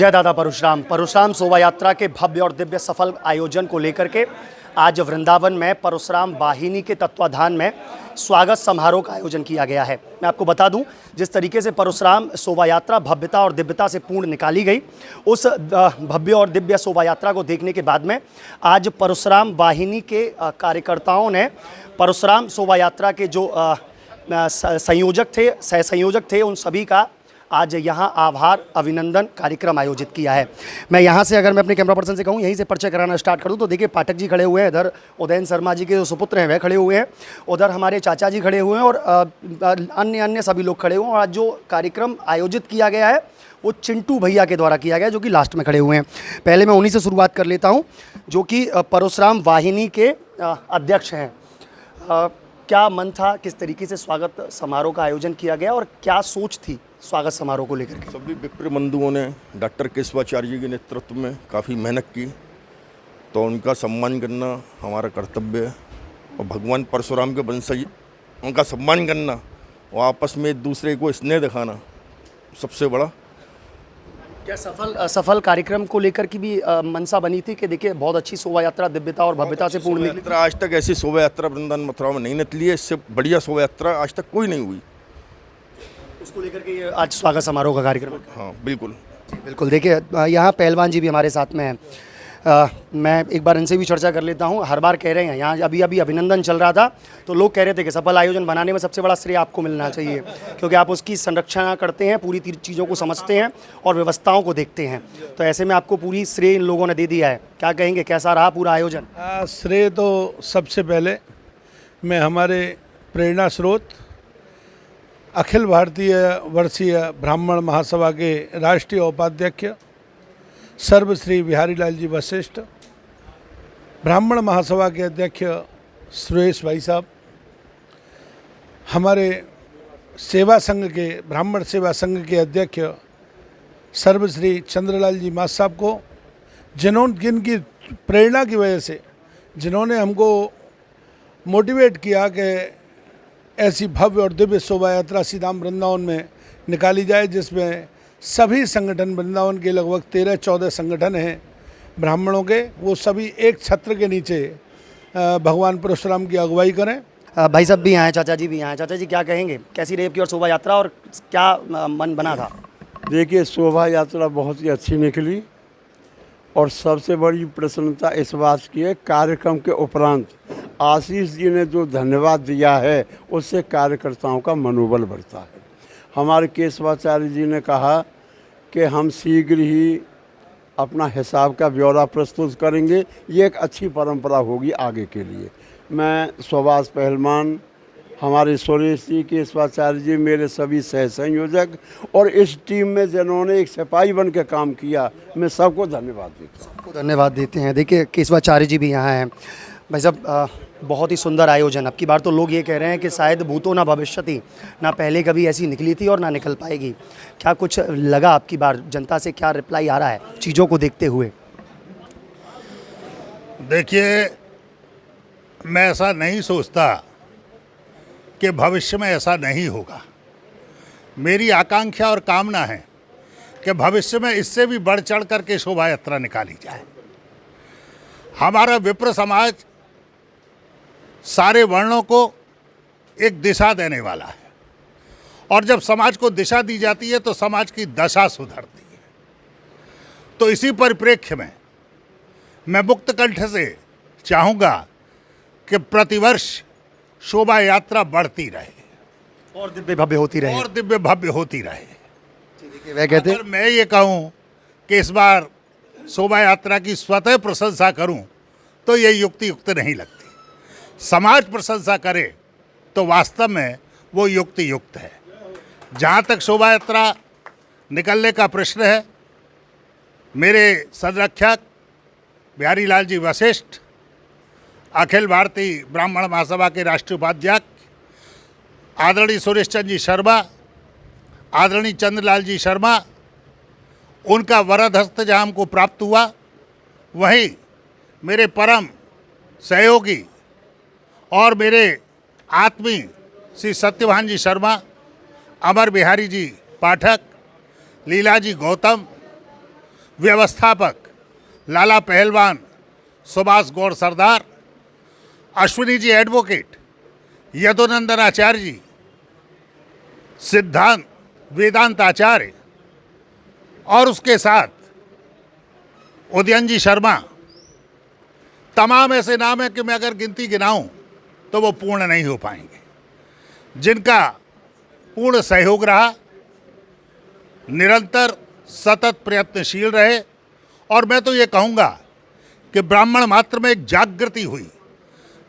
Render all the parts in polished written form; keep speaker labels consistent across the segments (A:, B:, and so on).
A: जय दादा परशुराम। परशुराम शोभा यात्रा के भव्य और दिव्य सफल आयोजन को लेकर के आज वृंदावन में परशुराम वाहिनी के तत्वाधान में स्वागत समारोह का आयोजन किया गया है। मैं आपको बता दूं, जिस तरीके से परशुराम शोभा यात्रा भव्यता और दिव्यता से पूर्ण निकाली गई, उस भव्य और दिव्य शोभा यात्रा को देखने के बाद में आज परशुराम वाहिनी के कार्यकर्ताओं ने परशुराम शोभा यात्रा के जो संयोजक थे, सह संयोजक थे, उन सभी का आज यहाँ आभार अभिनंदन कार्यक्रम आयोजित किया है। मैं यहाँ से, अगर मैं अपने कैमरा पर्सन से कहूँ यहीं से परिचय कराना स्टार्ट कर दूँ, तो देखिए पाठक जी खड़े हुए हैं, इधर उदयन शर्मा जी के जो सुपुत्र हैं वह खड़े हुए हैं, उधर हमारे चाचा जी खड़े हुए हैं और अन्य सभी लोग खड़े हुए हैं। और आज जो कार्यक्रम आयोजित किया गया है वो चिंटू भैया के द्वारा किया गया, जो कि लास्ट में खड़े हुए हैं। पहले मैं उन्हीं से शुरुआत कर लेता हूँ, जो कि परशुराम वाहिनी के अध्यक्ष हैं। क्या मन था, किस तरीके से स्वागत समारोह का आयोजन किया गया और क्या सोच थी स्वागत समारोह को लेकर के?
B: सभी विप्र बंधुओं ने डॉक्टर केशवाचार्य जी के नेतृत्व में काफ़ी मेहनत की, तो उनका सम्मान करना हमारा कर्तव्य है। और भगवान परशुराम के वंशज, उनका सम्मान करना और आपस में एक दूसरे को स्नेह दिखाना सबसे बड़ा।
A: क्या सफल कार्यक्रम को लेकर की भी मनसा बनी थी कि देखिए बहुत अच्छी शोभा यात्रा दिव्यता और भव्यता से पूर्ण निकली?
B: आज तक ऐसी शोभा यात्रा वृंदावन मथुरा में नहीं निकली है, इससे बढ़िया शोभा यात्रा आज तक कोई नहीं हुई।
A: उसको लेकर के ये आज स्वागत समारोह का कार्यक्रम।
B: हाँ बिल्कुल
A: बिल्कुल। देखिए यहाँ पहलवान जी भी हमारे साथ में हैं। मैं एक बार इनसे भी चर्चा कर लेता हूँ। हर बार कह रहे हैं, यहाँ अभी अभिनंदन चल रहा था तो लोग कह रहे थे कि सफल आयोजन बनाने में सबसे बड़ा श्रेय आपको मिलना चाहिए, क्योंकि आप उसकी संरक्षण करते हैं, पूरी चीज़ों को समझते हैं और व्यवस्थाओं को देखते हैं। तो ऐसे में आपको पूरी श्रेय इन लोगों ने दे दिया है। क्या कहेंगे, कैसा रहा पूरा आयोजन?
C: श्रेय तो सबसे पहले मैं हमारे प्रेरणा स्रोत अखिल भारतीय वर्षीय ब्राह्मण महासभा के राष्ट्रीय उपाध्यक्ष सर्वश्री बिहारी लाल जी वशिष्ठ, ब्राह्मण महासभा के अध्यक्ष सुरेश भाई साहब, हमारे सेवा संघ के ब्राह्मण सेवा संघ के अध्यक्ष सर्वश्री चंद्रलाल जी मास साहब को, जिनकी प्रेरणा की वजह से जिन्होंने हमको मोटिवेट किया कि ऐसी भव्य और दिव्य शोभा यात्रा सीधाम वृंदावन में निकाली जाए, जिसमें सभी संगठन, वृंदावन के लगभग 13-14 संगठन हैं ब्राह्मणों के, वो सभी एक छत्र के नीचे भगवान परशुराम की अगुवाई करें।
A: भाई साहब भी आए, चाचा जी भी आए। चाचा जी क्या कहेंगे, कैसी रही आपकी और शोभा यात्रा और क्या मन बना था?
D: देखिए, शोभा यात्रा बहुत ही अच्छी निकली और सबसे बड़ी प्रसन्नता इस बात की है, कार्यक्रम के उपरांत आशीष जी ने जो धन्यवाद दिया है उससे कार्यकर्ताओं का मनोबल बढ़ता है। हमारे केशवाचार्य जी ने कहा कि हम शीघ्र ही अपना हिसाब का ब्यौरा प्रस्तुत करेंगे, ये एक अच्छी परंपरा होगी आगे के लिए। मैं सुभाष पहलवान, हमारे सुरेश जी, केशवाचार्य जी, मेरे सभी सह संयोजक और इस टीम में जिन्होंने एक सिपाही बन के काम किया, मैं सबको धन्यवाद देता हूँ।
A: सबको धन्यवाद देते हैं। देखिए केशवाचार्य जी भी यहाँ हैं। भाई साहब, बहुत ही सुंदर आयोजन। अब की बार तो लोग ये कह रहे हैं कि शायद भूतो ना भविष्यति, ना पहले कभी ऐसी निकली थी और ना निकल पाएगी। क्या कुछ लगा आपकी बार, जनता से क्या रिप्लाई आ रहा है चीज़ों को देखते हुए?
E: देखिए, मैं ऐसा नहीं सोचता कि भविष्य में ऐसा नहीं होगा। मेरी आकांक्षा और कामना है कि भविष्य में इससे भी बढ़ चढ़ करके शोभा यात्रा निकाली जाए। हमारा विप्र समाज सारे वर्णों को एक दिशा देने वाला है, और जब समाज को दिशा दी जाती है तो समाज की दशा सुधरती है। तो इसी परिप्रेक्ष्य में मैं मुक्त कंठ से चाहूँगा कि प्रतिवर्ष शोभा यात्रा बढ़ती रहे
A: और दिव्य भव्य होती रहे।
E: और दिव्य भव्य होती रहे।
A: वह कहते,
E: अगर मैं ये कहूँ कि इस बार शोभा यात्रा की स्वतः प्रशंसा करूँ तो ये युक्ति युक्त नहीं लगती। समाज प्रशंसा करे तो वास्तव में वो युक्ति युक्त है। जहाँ तक शोभा यात्रा निकलने का प्रश्न है, मेरे संरक्षक बिहारी लाल जी वशिष्ठ, अखिल भारतीय ब्राह्मण महासभा के राष्ट्रीय उपाध्यक्ष आदरणीय सुरेश चंद्र जी शर्मा, आदरणीय चंद्रलाल जी शर्मा, उनका वरद हस्त जहाँ हमको प्राप्त हुआ, वहीं मेरे परम सहयोगी और मेरे आत्मीय श्री सत्यभान जी शर्मा, अमर बिहारी जी पाठक, लीला जी गौतम, व्यवस्थापक लाला पहलवान सुभाष गौड़ सरदार, अश्विनी जी एडवोकेट, यदुनंदन आचार्य जी, सिद्धांत वेदांत आचार्य और उसके साथ उदयन जी शर्मा, तमाम ऐसे नाम हैं कि मैं अगर गिनती गिनाऊं तो वो पूर्ण नहीं हो पाएंगे, जिनका पूर्ण सहयोग रहा, निरंतर सतत प्रयत्नशील रहे। और मैं तो ये कहूँगा कि ब्राह्मण मात्र में एक जागृति हुई,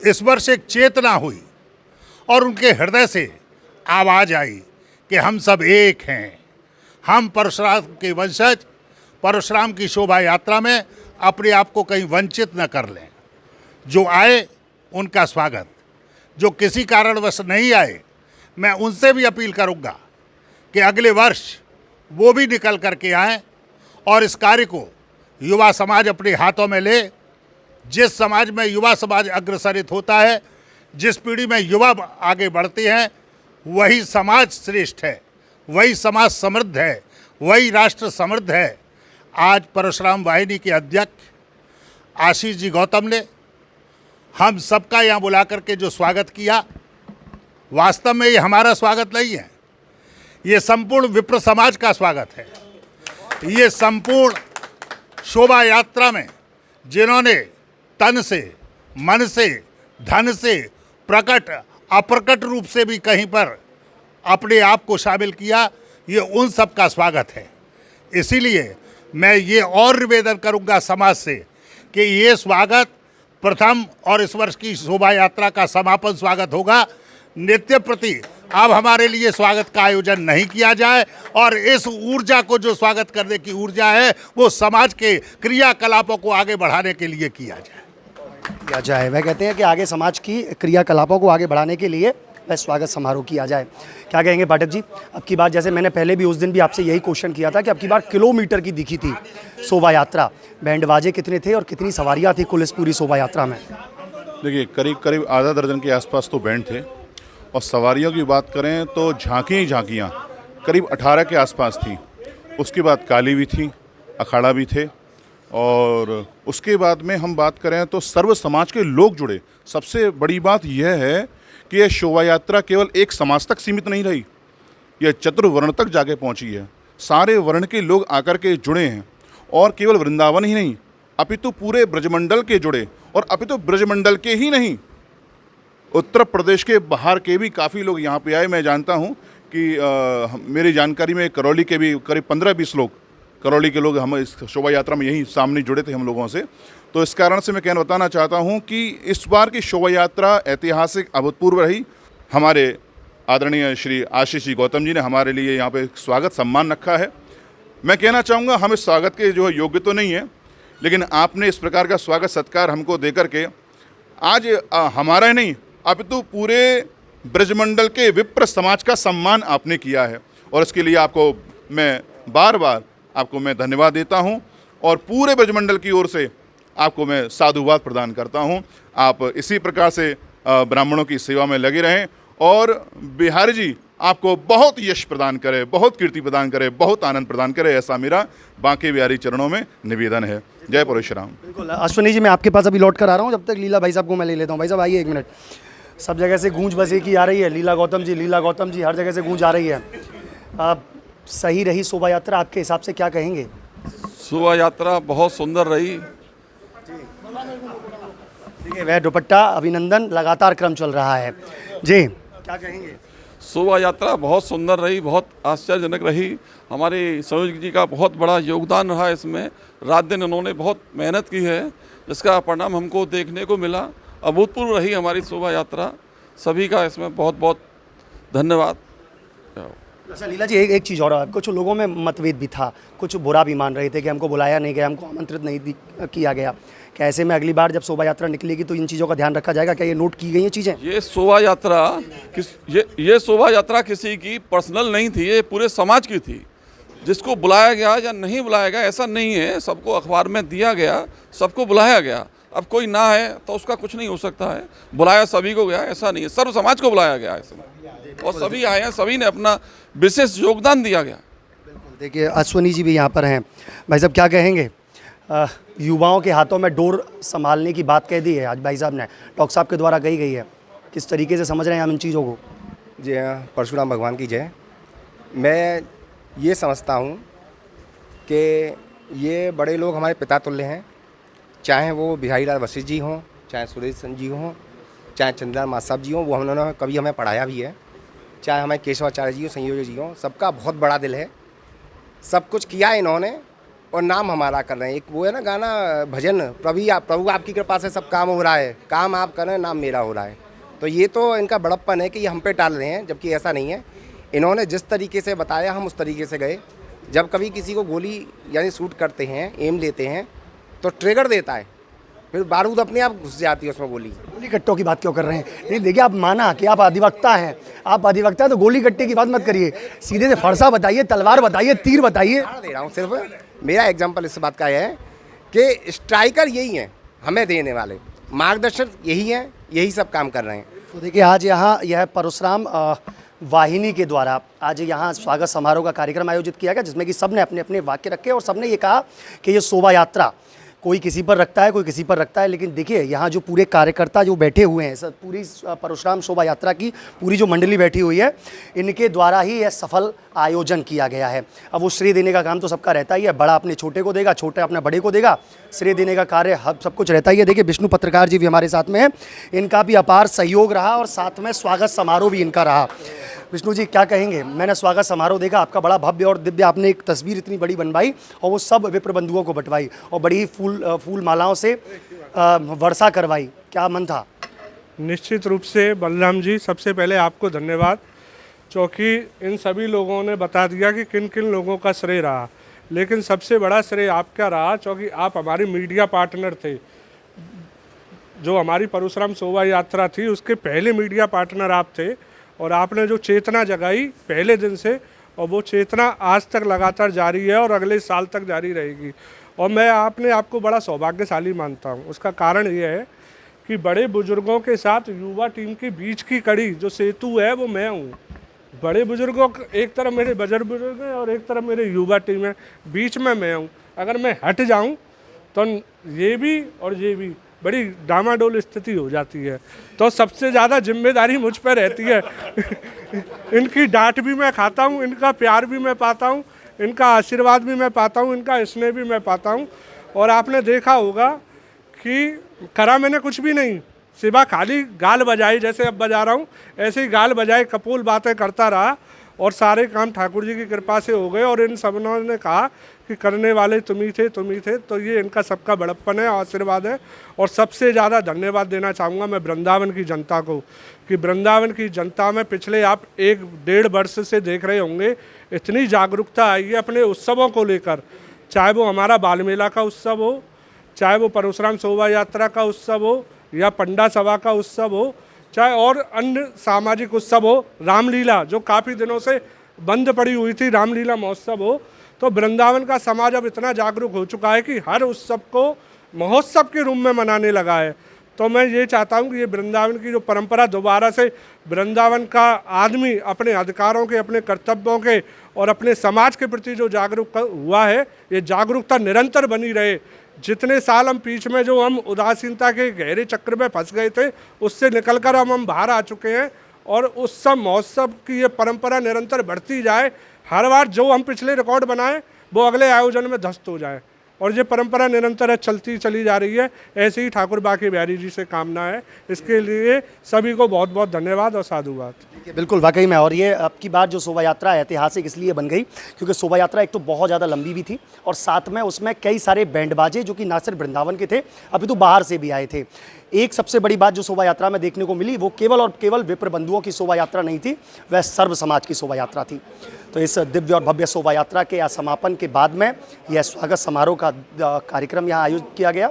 E: इस वर्ष एक चेतना हुई और उनके हृदय से आवाज़ आई कि हम सब एक हैं। हम परशुराम के वंशज परशुराम की शोभा यात्रा में अपने आप को कहीं वंचित न कर लें। जो आए उनका स्वागत, जो किसी कारणवश नहीं आए मैं उनसे भी अपील करूंगा कि अगले वर्ष वो भी निकल करके आएं और इस कार्य को युवा समाज अपने हाथों में ले। जिस समाज में युवा समाज अग्रसरित होता है, जिस पीढ़ी में युवा आगे बढ़ते हैं, वही समाज श्रेष्ठ है, वही समाज समृद्ध है, वही राष्ट्र समृद्ध है। आज परशुराम वाहिनी के अध्यक्ष आशीष जी गौतम ने हम सबका यहाँ बुला करके जो स्वागत किया, वास्तव में ये हमारा स्वागत नहीं है, ये संपूर्ण विप्र समाज का स्वागत है। ये संपूर्ण शोभा यात्रा में जिन्होंने तन से, मन से, धन से, प्रकट अप्रकट रूप से भी कहीं पर अपने आप को शामिल किया, ये उन सब का स्वागत है। इसीलिए मैं ये और निवेदन करूंगा समाज से कि ये स्वागत प्रथम और इस वर्ष की शोभा यात्रा का समापन स्वागत होगा। नित्य प्रति अब हमारे लिए स्वागत का आयोजन नहीं किया जाए और इस ऊर्जा को, जो स्वागत करने की ऊर्जा है, वो समाज के क्रियाकलापों को आगे बढ़ाने के लिए किया जाए।
A: वह कहते हैं कि आगे समाज की क्रियाकलापों को आगे बढ़ाने के लिए वह स्वागत समारोह किया जाए। क्या कहेंगे पाठक जी? अब की बार, जैसे मैंने पहले भी उस दिन भी आपसे यही क्वेश्चन किया था कि अब की बार किलोमीटर की दिखी थी शोभा यात्रा, बैंड बाजे कितने थे और कितनी सवारियां थी कुल इस पूरी शोभा यात्रा में?
F: देखिए, करीब करीब आधा दर्जन के आसपास तो बैंड थे और सवारियों की बात करें तो झांकियाँ करीब 18 के आसपास थी। उसके बाद काली भी थी, अखाड़ा भी थे और उसके बाद में हम बात करें तो सर्व समाज के लोग जुड़े। सबसे बड़ी बात यह है कि यह शोभा यात्रा केवल एक समाज तक सीमित नहीं रही, यह चतुर्वर्ण तक जाके पहुंची है। सारे वर्ण के लोग आकर के जुड़े हैं और केवल वृंदावन ही नहीं अपितु पूरे ब्रजमंडल के जुड़े, और अपितु ब्रजमंडल के ही नहीं, उत्तर प्रदेश के बाहर के भी काफ़ी लोग यहाँ पे आए। मैं जानता हूँ कि मेरी जानकारी में करौली के भी करीब 15-20 लोग, करौली के लोग हम इस शोभा यात्रा में यहीं सामने जुड़े थे हम लोगों से। तो इस कारण से मैं बताना चाहता हूँ कि इस बार की शोभा यात्रा ऐतिहासिक अभूतपूर्व रही। हमारे आदरणीय श्री आशीष जी गौतम जी ने हमारे लिए यहाँ पे स्वागत सम्मान रखा है। मैं कहना चाहूँगा हम इस स्वागत के जो है योग्य तो नहीं है, लेकिन आपने इस प्रकार का स्वागत सत्कार हमको दे करके आज हमारा ही नहीं अपितु पूरे ब्रजमंडल के विप्र समाज का सम्मान आपने किया है, और इसके लिए आपको मैं बार बार मैं धन्यवाद देता हूं और पूरे ब्रजमंडल की ओर से आपको मैं साधुवाद प्रदान करता हूं। आप इसी प्रकार से ब्राह्मणों की सेवा में लगे रहें और बिहारी जी आपको बहुत यश प्रदान करे, बहुत कीर्ति प्रदान करे, बहुत आनंद प्रदान करे, ऐसा मेरा बांके बिहारी चरणों में निवेदन है। जय परशुराम।
A: बिल्कुल। अश्विनी जी, मैं आपके पास अभी लौट कर आ रहा हूँ, जब तक लीला भाई साहब को मैं ले लेता हूँ। भाई साहब आइए एक मिनट। सब जगह से गूंज बस एक ही आ रही है, लीला गौतम जी, हर जगह से गूंज आ रही है। सही रही शोभा यात्रा आपके हिसाब से, क्या कहेंगे?
G: शोभा यात्रा बहुत सुंदर रही।
A: देखिए, वह दुपट्टा अभिनंदन लगातार क्रम चल रहा है जी, क्या कहेंगे?
G: शोभा यात्रा बहुत सुंदर रही, बहुत आश्चर्यजनक रही। हमारे संयोजक जी का बहुत बड़ा योगदान रहा इसमें। रात दिन उन्होंने बहुत मेहनत की है, जिसका परिणाम हमको देखने को मिला। अभूतपूर्व रही हमारी शोभा यात्रा। सभी का इसमें बहुत बहुत धन्यवाद।
A: अच्छा लीला जी, एक चीज़ और, कुछ लोगों में मतभेद भी था, कुछ बुरा भी मान रहे थे कि हमको बुलाया नहीं गया, हमको आमंत्रित नहीं किया गया। क्या ऐसे में अगली बार जब शोभा यात्रा निकलेगी तो इन चीज़ों का ध्यान रखा जाएगा? क्या ये नोट की गई हैं चीज़ें?
G: ये शोभा यात्रा किसी की पर्सनल नहीं थी, ये पूरे समाज की थी। जिसको बुलाया गया या नहीं बुलाया गया ऐसा नहीं है, सबको अखबार में दिया गया, सबको बुलाया गया। अब कोई ना है तो उसका कुछ नहीं हो सकता है। बुलाया सभी को गया, ऐसा नहीं है, सर्व समाज को बुलाया गया इसमें और सभी आए हैं, सभी ने अपना विशेष योगदान दिया गया।
A: देखिए अश्वनी जी भी यहाँ पर हैं। भाई साहब क्या कहेंगे? युवाओं के हाथों में डोर संभालने की बात कह दी है आज भाई साहब ने, डॉक्टर साहब के द्वारा कही गई है। किस तरीके से समझ रहे हैं हम इन चीज़ों को?
H: जी हाँ, परशुराम भगवान की जय। मैं ये समझता हूँ कि ये बड़े लोग हमारे पिता तुल्य हैं, चाहे वो बिहारी लाल वशिष्ठ जी हों, चाहे सुरेश चंद्र जी हों, चाहे चंद्रलाल मासाब जी हों, वो उन्होंने कभी हमें पढ़ाया भी है, चाहे हमारे केशवाचार्य जी हों, संयोजक जी हों, सबका बहुत बड़ा दिल है। सब कुछ किया इन्होंने और नाम हमारा कर रहे हैं। एक वो है ना गाना भजन, प्रभु आपकी कृपा से सब काम हो रहा है, काम आप कर रहे हैं, नाम मेरा हो रहा है। तो ये तो इनका बड़प्पन है कि ये हम पे टाल रहे हैं, जबकि ऐसा नहीं है। इन्होंने जिस तरीके से बताया हम उस तरीके से गए। जब कभी किसी को गोली यानी शूट करते हैं, एम लेते हैं, तो ट्रिगर देता है, फिर बारूद अपने आप घुस जाती है उसमें गोली
A: कट्टों की बात क्यों कर रहे हैं? नहीं देखिए, आप माना कि आप अधिवक्ता हैं, आप अधिवक्ता हैं तो गोली कट्टे की बात मत करिए, सीधे से फरसा बताइए, तलवार बताइए, तीर बताइए।
H: दे रहा हूँ सिर्फ। मेरा एग्जाम्पल इस बात का है कि स्ट्राइकर यही हैं, हमें देने वाले मार्गदर्शक यही हैं, यही सब काम कर रहे हैं।
A: तो देखिए आज यहाँ यह परशुराम वाहिनी के द्वारा आज यहाँ स्वागत समारोह का कार्यक्रम आयोजित किया गया, जिसमें कि सबने अपने अपने वाक्य रखे और सबने ये कहा कि ये शोभा यात्रा कोई किसी पर रखता है, कोई किसी पर रखता है, लेकिन देखिए यहाँ जो पूरे कार्यकर्ता जो बैठे हुए हैं, सब पूरी परशुराम शोभा यात्रा की पूरी जो मंडली बैठी हुई है, इनके द्वारा ही यह सफल आयोजन किया गया है। अब वो श्रेय देने का काम तो सबका रहता ही है, बड़ा अपने छोटे को देगा, छोटा अपने बड़े को देगा, श्रेय देने का कार्य सब कुछ रहता ही है। देखिए विष्णु पत्रकार जी भी हमारे साथ में हैं, इनका भी अपार सहयोग रहा और साथ में स्वागत समारोह भी इनका रहा। विष्णु जी क्या कहेंगे? मैंने स्वागत समारोह देखा, आपका बड़ा भव्य और दिव्य, आपने एक तस्वीर इतनी बड़ी बनवाई और वो सब विप्र बंधुओं को बंटवाई और बड़ी ही फूल मालाओं से वर्षा करवाई, क्या मन था?
C: निश्चित रूप से बलराम जी, सबसे पहले आपको धन्यवाद, क्योंकि इन सभी लोगों ने बता दिया कि किन किन लोगों का श्रेय रहा, लेकिन सबसे बड़ा श्रेय आपका रहा, क्योंकि आप हमारे मीडिया पार्टनर थे। जो हमारी परशुराम शोभा यात्रा थी उसके पहले मीडिया पार्टनर आप थे और आपने जो चेतना जगाई पहले दिन से, और वो चेतना आज तक लगातार जारी है और अगले साल तक जारी रहेगी। और मैं आपको बड़ा सौभाग्यशाली मानता हूँ। उसका कारण ये है कि बड़े बुजुर्गों के साथ युवा टीम के बीच की कड़ी जो सेतु है वो मैं हूँ। बड़े बुजुर्गों एक तरफ मेरे बुजुर्ग हैं और एक तरफ मेरे युवा टीम है, बीच में मैं हूँ। अगर मैं हट जाऊँ तो ये भी और ये भी बड़ी डामाडोल स्थिति हो जाती है, तो सबसे ज़्यादा जिम्मेदारी मुझ पर रहती है। इनकी डांट भी मैं खाता हूँ, इनका प्यार भी मैं पाता हूँ, इनका आशीर्वाद भी मैं पाता हूँ, इनका स्नेह भी मैं पाता हूँ। और आपने देखा होगा कि करा मैंने कुछ भी नहीं, सिवा खाली गाल बजाई, जैसे अब बजा रहा हूँ ऐसे ही गाल बजाए, कपूल बातें करता रहा और सारे काम ठाकुर जी की कृपा से हो गए। और इन सबनों ने कहा कि करने वाले तुम ही थे। तो ये इनका सबका बड़प्पन है, आशीर्वाद है। और सबसे ज़्यादा धन्यवाद देना चाहूँगा मैं वृंदावन की जनता को, कि वृंदावन की जनता में पिछले आप 1-1.5 वर्ष से देख रहे होंगे इतनी जागरूकता आई है अपने उत्सवों को लेकर, चाहे वो हमारा बाल मेला का उत्सव हो, चाहे वो परशुराम शोभा यात्रा का उत्सव हो या पंडा सभा का उत्सव हो, चाहे और अन्य सामाजिक उत्सव हो, रामलीला जो काफ़ी दिनों से बंद पड़ी हुई थी, रामलीला महोत्सव हो, तो वृंदावन का समाज अब इतना जागरूक हो चुका है कि हर उत्सव को महोत्सव के रूप में मनाने लगा है। तो मैं ये चाहता हूँ कि ये वृंदावन की जो परंपरा दोबारा से वृंदावन का आदमी अपने अधिकारों के, अपने कर्तव्यों के और अपने समाज के प्रति जो जागरूक हुआ है, ये जागरूकता निरंतर बनी रहे। जितने साल हम बीच में जो हम उदासीनता के गहरे चक्र में फंस गए थे, उससे निकलकर हम बाहर आ चुके हैं और उत्सव महोत्सव की ये परंपरा निरंतर बढ़ती जाए। हर बार जो हम पिछले रिकॉर्ड बनाए वो अगले आयोजन में ध्वस्त हो जाए और ये परंपरा निरंतर चलती चली जा रही है। ऐसे ही ठाकुर बाके बिहारी जी से कामना है। इसके लिए सभी को बहुत बहुत धन्यवाद और साधुवाद।
A: बिल्कुल वाकई में, और ये अब की बार जो शोभा यात्रा ऐतिहासिक इसलिए बन गई क्योंकि शोभा यात्रा एक तो बहुत ज़्यादा लंबी भी थी और साथ में उसमें कई सारे बैंड बाजे जो कि ना सिर्फ वृंदावन के थे अपितु बाहर से भी आए थे। एक सबसे बड़ी बात जो शोभा यात्रा में देखने को मिली वो केवल और केवल विप्र बंधुओं की शोभा यात्रा नहीं थी, वह सर्व समाज की शोभा यात्रा थी। तो इस दिव्य और भव्य शोभा यात्रा के समापन के बाद में यह स्वागत समारोह का कार्यक्रम यहाँ आयोजित किया गया,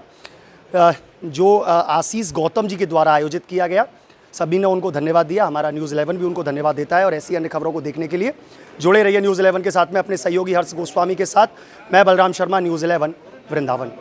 A: जो आशीष गौतम जी के द्वारा आयोजित किया गया। सभी ने उनको धन्यवाद दिया, हमारा न्यूज़ 11 भी उनको धन्यवाद देता है। और ऐसी अन्य खबरों को देखने के लिए जुड़े रहिए न्यूज़ 11 के साथ में अपने सहयोगी हर्ष गोस्वामी के साथ। मैं बलराम शर्मा, न्यूज़ 11 वृंदावन।